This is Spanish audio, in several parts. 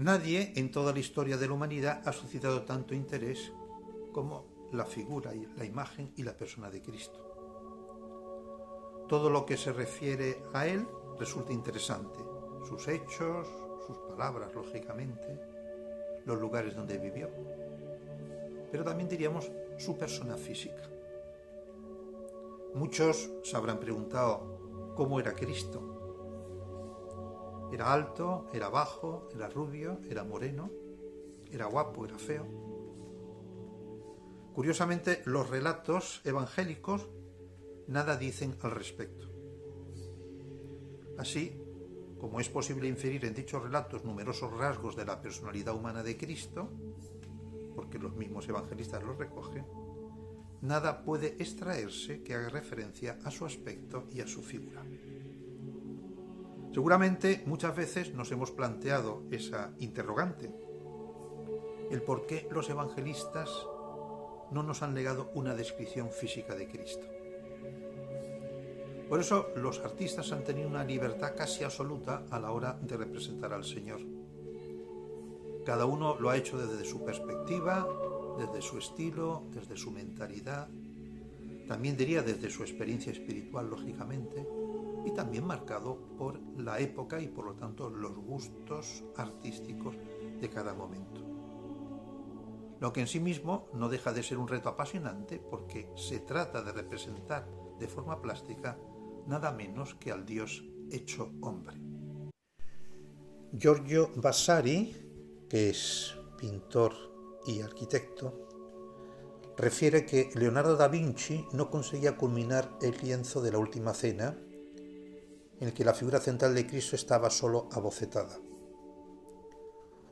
Nadie en toda la historia de la humanidad ha suscitado tanto interés como la figura, y la imagen y la persona de Cristo. Todo lo que se refiere a él resulta interesante. Sus hechos, sus palabras, lógicamente, los lugares donde vivió. Pero también diríamos su persona física. Muchos se habrán preguntado cómo era Cristo. ¿Era alto? ¿Era bajo? ¿Era rubio? ¿Era moreno? ¿Era guapo? ¿Era feo? Curiosamente, los relatos evangélicos nada dicen al respecto. Así, como es posible inferir en dichos relatos numerosos rasgos de la personalidad humana de Cristo, porque los mismos evangelistas los recogen, nada puede extraerse que haga referencia a su aspecto y a su figura. Seguramente muchas veces nos hemos planteado esa interrogante, el por qué los evangelistas no nos han legado una descripción física de Cristo. Por eso los artistas han tenido una libertad casi absoluta a la hora de representar al Señor. Cada uno lo ha hecho desde su perspectiva, desde su estilo, desde su mentalidad, también diría desde su experiencia espiritual, lógicamente, y también marcado por la época y por lo tanto los gustos artísticos de cada momento. Lo que en sí mismo no deja de ser un reto apasionante porque se trata de representar de forma plástica nada menos que al Dios hecho hombre. Giorgio Vasari, que es pintor y arquitecto, refiere que Leonardo da Vinci no conseguía culminar el lienzo de la Última Cena, en el que la figura central de Cristo estaba solo abocetada.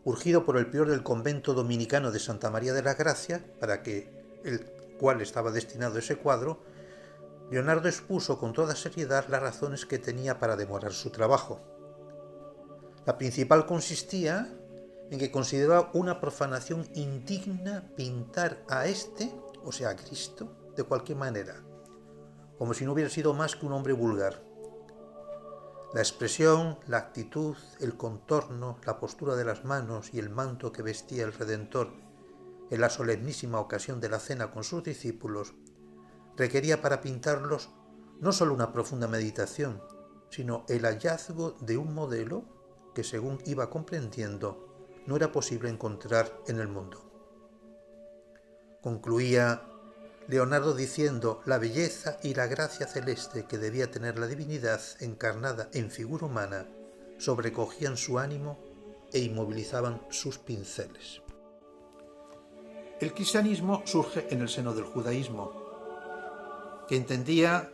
Urgido por el prior del convento dominicano de Santa María de la Gracia, para el cual estaba destinado ese cuadro, Leonardo expuso con toda seriedad las razones que tenía para demorar su trabajo. La principal consistía en que consideraba una profanación indigna pintar a o sea, a Cristo, de cualquier manera, como si no hubiera sido más que un hombre vulgar. La expresión, la actitud, el contorno, la postura de las manos y el manto que vestía el Redentor en la solemnísima ocasión de la cena con sus discípulos requería para pintarlos no solo una profunda meditación, sino el hallazgo de un modelo que, según iba comprendiendo, no era posible encontrar en el mundo. Concluía Leonardo diciendo la belleza y la gracia celeste que debía tener la divinidad encarnada en figura humana sobrecogían su ánimo e inmovilizaban sus pinceles. El cristianismo surge en el seno del judaísmo, que entendía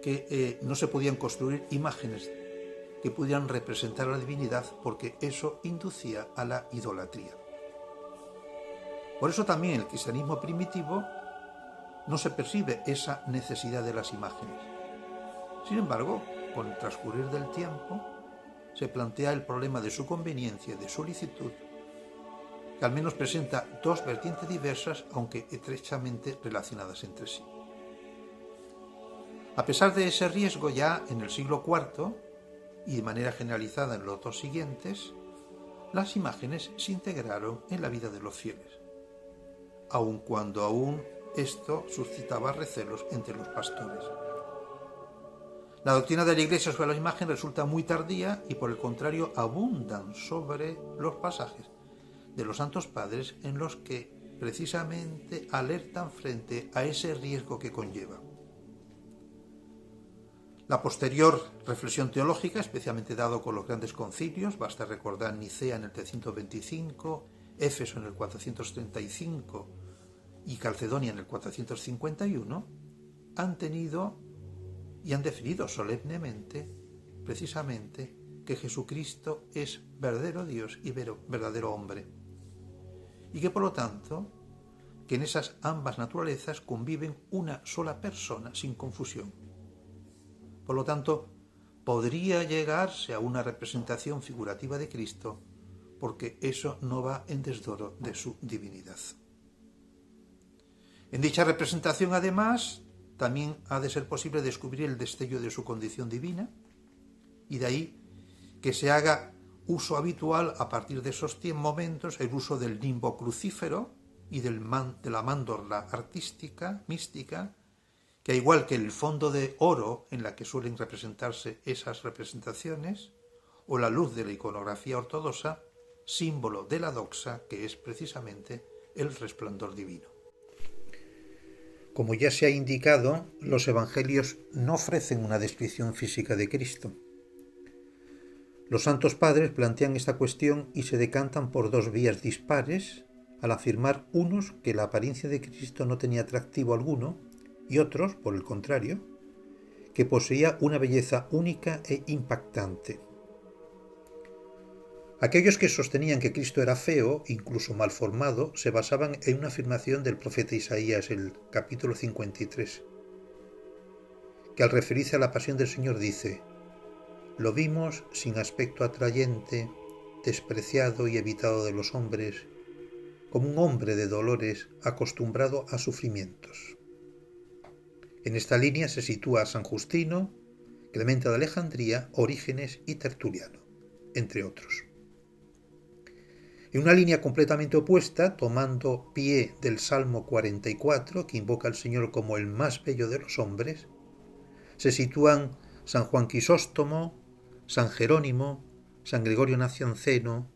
que no se podían construir imágenes que pudieran representar a la divinidad porque eso inducía a la idolatría. Por eso también en el cristianismo primitivo no se percibe esa necesidad de las imágenes. Sin embargo, con el transcurrir del tiempo, se plantea el problema de su conveniencia y de su licitud, que al menos presenta dos vertientes diversas, aunque estrechamente relacionadas entre sí. A pesar de ese riesgo, ya en el siglo IV, y de manera generalizada en los dos siguientes, las imágenes se integraron en la vida de los fieles, aun cuando esto suscitaba recelos entre los pastores. La doctrina de la Iglesia sobre la imagen resulta muy tardía y, por el contrario, abundan sobre los pasajes de los Santos Padres en los que precisamente alertan frente a ese riesgo que conlleva. La posterior reflexión teológica, especialmente dado con los grandes concilios, basta recordar Nicea en el 325, Éfeso en el 435 y Calcedonia en el 451, han tenido y han definido solemnemente, precisamente, que Jesucristo es verdadero Dios y verdadero hombre, y que por lo tanto, que en esas ambas naturalezas conviven una sola persona sin confusión. Por lo tanto, podría llegarse a una representación figurativa de Cristo, porque eso no va en desdoro de su divinidad. En dicha representación, además, también ha de ser posible descubrir el destello de su condición divina, y de ahí que se haga uso habitual a partir de esos 100 momentos el uso del nimbo crucífero y de la mandorla artística, mística, que igual que el fondo de oro en la que suelen representarse esas representaciones, o la luz de la iconografía ortodoxa, símbolo de la doxa, que es precisamente el resplandor divino. Como ya se ha indicado, los evangelios no ofrecen una descripción física de Cristo. Los santos padres plantean esta cuestión y se decantan por dos vías dispares, al afirmar unos que la apariencia de Cristo no tenía atractivo alguno, y otros, por el contrario, que poseía una belleza única e impactante. Aquellos que sostenían que Cristo era feo, incluso mal formado, se basaban en una afirmación del profeta Isaías, el capítulo 53, que al referirse a la pasión del Señor dice: «Lo vimos sin aspecto atrayente, despreciado y evitado de los hombres, como un hombre de dolores acostumbrado a sufrimientos». En esta línea se sitúa San Justino, Clemente de Alejandría, Orígenes y Tertuliano, entre otros. En una línea completamente opuesta, tomando pie del Salmo 44, que invoca al Señor como el más bello de los hombres, se sitúan San Juan Crisóstomo, San Jerónimo, San Gregorio Nacianceno,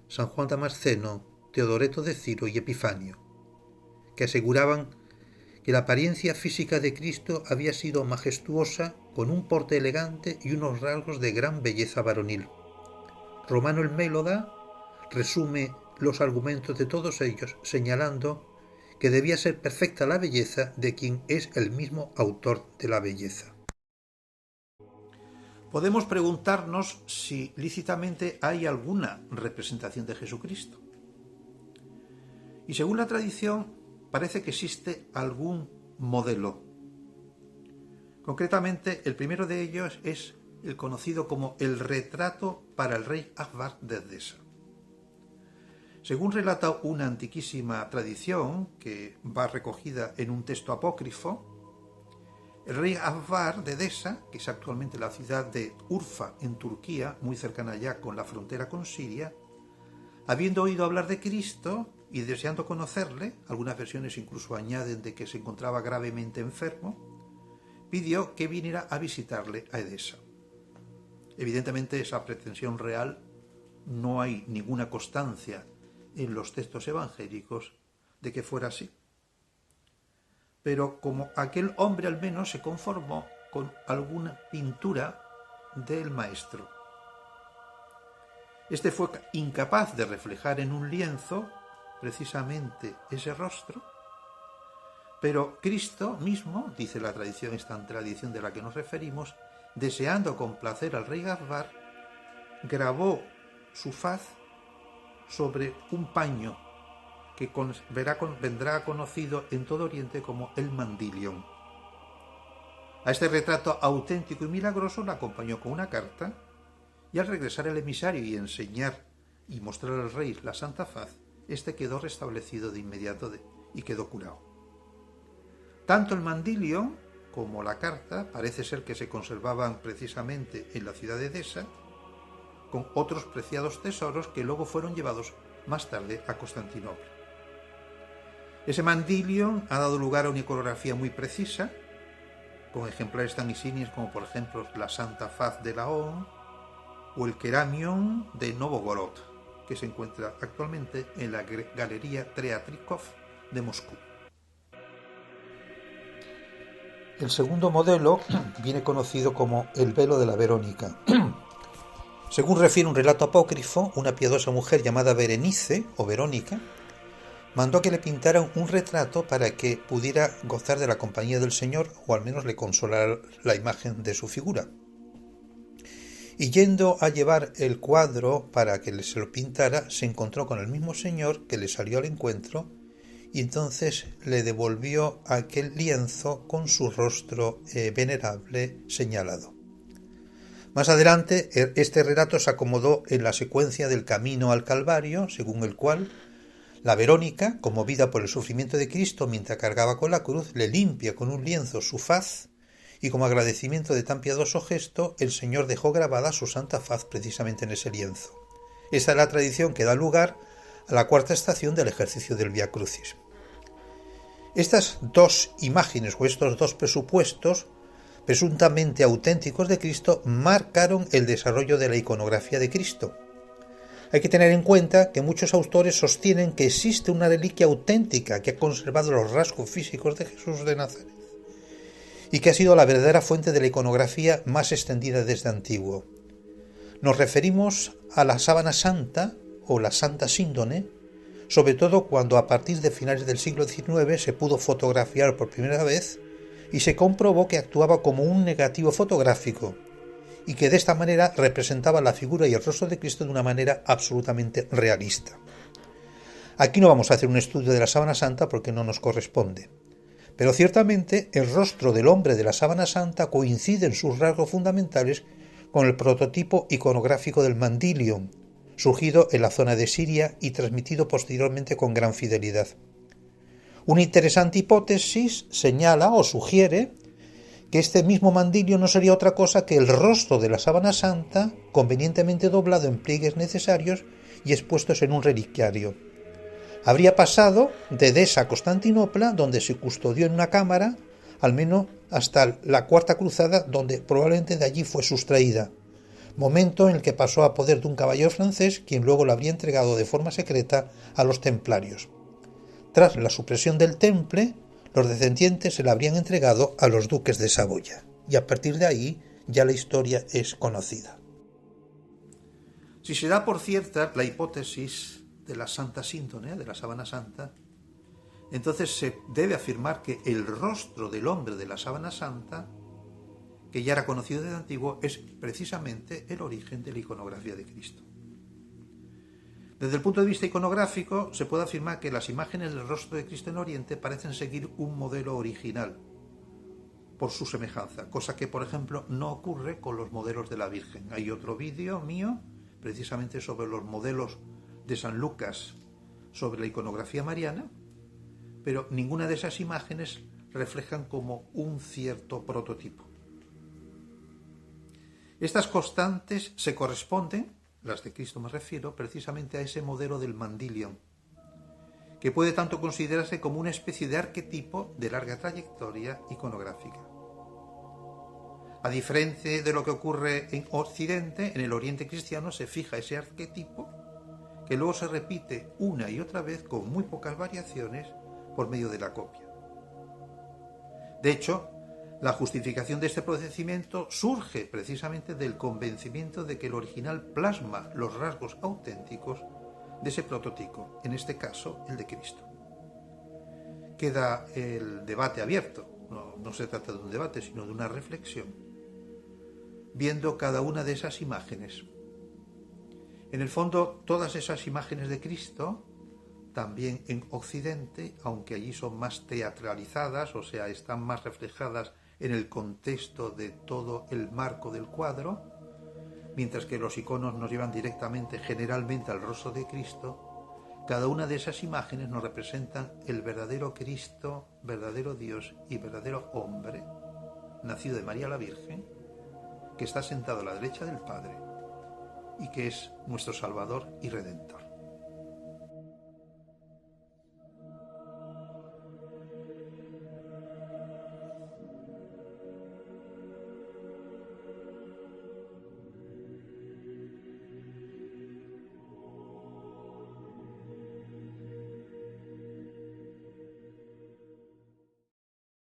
San Juan Damasceno, Teodoreto de Ciro y Epifanio, que aseguraban que la apariencia física de Cristo había sido majestuosa, con un porte elegante y unos rasgos de gran belleza varonil. Romano el Mélida resume los argumentos de todos ellos, señalando que debía ser perfecta la belleza de quien es el mismo autor de la belleza. Podemos preguntarnos si lícitamente hay alguna representación de Jesucristo. Y según la tradición, parece que existe algún modelo. Concretamente, el primero de ellos es el conocido como el retrato para el rey Akbar de Edesa. Según relata una antiquísima tradición, que va recogida en un texto apócrifo, el rey Akbar de Edesa, que es actualmente la ciudad de Urfa, en Turquía, muy cercana ya con la frontera con Siria, habiendo oído hablar de Cristo y deseando conocerle, algunas versiones incluso añaden de que se encontraba gravemente enfermo, pidió que viniera a visitarle a Edesa. Evidentemente, esa pretensión real no hay ninguna constancia en los textos evangélicos de que fuera así. Pero como aquel hombre al menos se conformó con alguna pintura del maestro. Este fue incapaz de reflejar en un lienzo precisamente ese rostro, pero Cristo mismo, dice la tradición, esta tradición de la que nos referimos, deseando complacer al rey Akbar, grabó su faz sobre un paño que vendrá conocido en todo Oriente como el mandilion. A este retrato auténtico y milagroso lo acompañó con una carta, y al regresar el emisario y enseñar y mostrar al rey la santa faz, este quedó restablecido de inmediato y quedó curado. Tanto el mandilion como la carta parece ser que se conservaban precisamente en la ciudad de Edesa, con otros preciados tesoros que luego fueron llevados más tarde a Constantinopla. Ese mandilion ha dado lugar a una iconografía muy precisa, con ejemplares tan insignes como por ejemplo la Santa Faz de Laon o el Keramion de Novgorod, que se encuentra actualmente en la Galería Treatrikov de Moscú. El segundo modelo viene conocido como el velo de la Verónica. Según refiere un relato apócrifo, una piadosa mujer llamada Berenice o Verónica mandó que le pintaran un retrato para que pudiera gozar de la compañía del Señor, o al menos le consolara la imagen de su figura. Y yendo a llevar el cuadro para que se lo pintara, se encontró con el mismo Señor, que le salió al encuentro, y entonces le devolvió aquel lienzo con su rostro venerable señalado. Más adelante, este relato se acomodó en la secuencia del camino al Calvario, según el cual la Verónica, conmovida por el sufrimiento de Cristo mientras cargaba con la cruz, le limpia con un lienzo su faz, y como agradecimiento de tan piadoso gesto, el Señor dejó grabada su santa faz precisamente en ese lienzo. Esta es la tradición que da lugar a la cuarta estación del ejercicio del Vía Crucis. Estas dos imágenes o estos dos presupuestos presuntamente auténticos de Cristo marcaron el desarrollo de la iconografía de Cristo. Hay que tener en cuenta que muchos autores sostienen que existe una reliquia auténtica que ha conservado los rasgos físicos de Jesús de Nazaret y que ha sido la verdadera fuente de la iconografía más extendida desde antiguo. Nos referimos a la sábana santa o la Santa Síndone, sobre todo cuando a partir de finales del siglo XIX se pudo fotografiar por primera vez y se comprobó que actuaba como un negativo fotográfico y que de esta manera representaba la figura y el rostro de Cristo de una manera absolutamente realista. Aquí no vamos a hacer un estudio de la sábana santa porque no nos corresponde, pero ciertamente el rostro del hombre de la sábana santa coincide en sus rasgos fundamentales con el prototipo iconográfico del Mandilion, surgido en la zona de Siria y transmitido posteriormente con gran fidelidad. Una interesante hipótesis señala o sugiere que este mismo mandilio no sería otra cosa que el rostro de la sábana santa, convenientemente doblado en pliegues necesarios y expuestos en un reliquiario. Habría pasado de Edesa a Constantinopla, donde se custodió en una cámara, al menos hasta la Cuarta Cruzada, donde probablemente de allí fue sustraída, momento en el que pasó a poder de un caballero francés, quien luego la habría entregado de forma secreta a los templarios. Tras la supresión del temple, los descendientes se la habrían entregado a los duques de Saboya, y a partir de ahí ya la historia es conocida. Si se da por cierta la hipótesis de la Santa Síndone, de la sábana santa, entonces se debe afirmar que el rostro del hombre de la sábana santa, que ya era conocido desde antiguo, es precisamente el origen de la iconografía de Cristo. Desde el punto de vista iconográfico, se puede afirmar que las imágenes del rostro de Cristo en Oriente parecen seguir un modelo original por su semejanza, cosa que, por ejemplo, no ocurre con los modelos de la Virgen. Hay otro vídeo mío, precisamente sobre los modelos de San Lucas sobre la iconografía mariana, pero ninguna de esas imágenes reflejan como un cierto prototipo. Estas constantes se corresponden, las de Cristo me refiero, precisamente a ese modelo del Mandilion, que puede tanto considerarse como una especie de arquetipo de larga trayectoria iconográfica. A diferencia de lo que ocurre en Occidente, en el Oriente cristiano se fija ese arquetipo que luego se repite una y otra vez con muy pocas variaciones por medio de la copia. De hecho, la justificación de este procedimiento surge precisamente del convencimiento de que el original plasma los rasgos auténticos de ese prototipo, en este caso el de Cristo. Queda el debate abierto, no se trata de un debate, sino de una reflexión, viendo cada una de esas imágenes. En el fondo, todas esas imágenes de Cristo, también en Occidente, aunque allí son más teatralizadas, o sea, están más reflejadas en el contexto de todo el marco del cuadro, mientras que los iconos nos llevan directamente, generalmente, al rostro de Cristo. Cada una de esas imágenes nos representan el verdadero Cristo, verdadero Dios y verdadero hombre, nacido de María la Virgen, que está sentado a la derecha del Padre y que es nuestro Salvador y Redentor.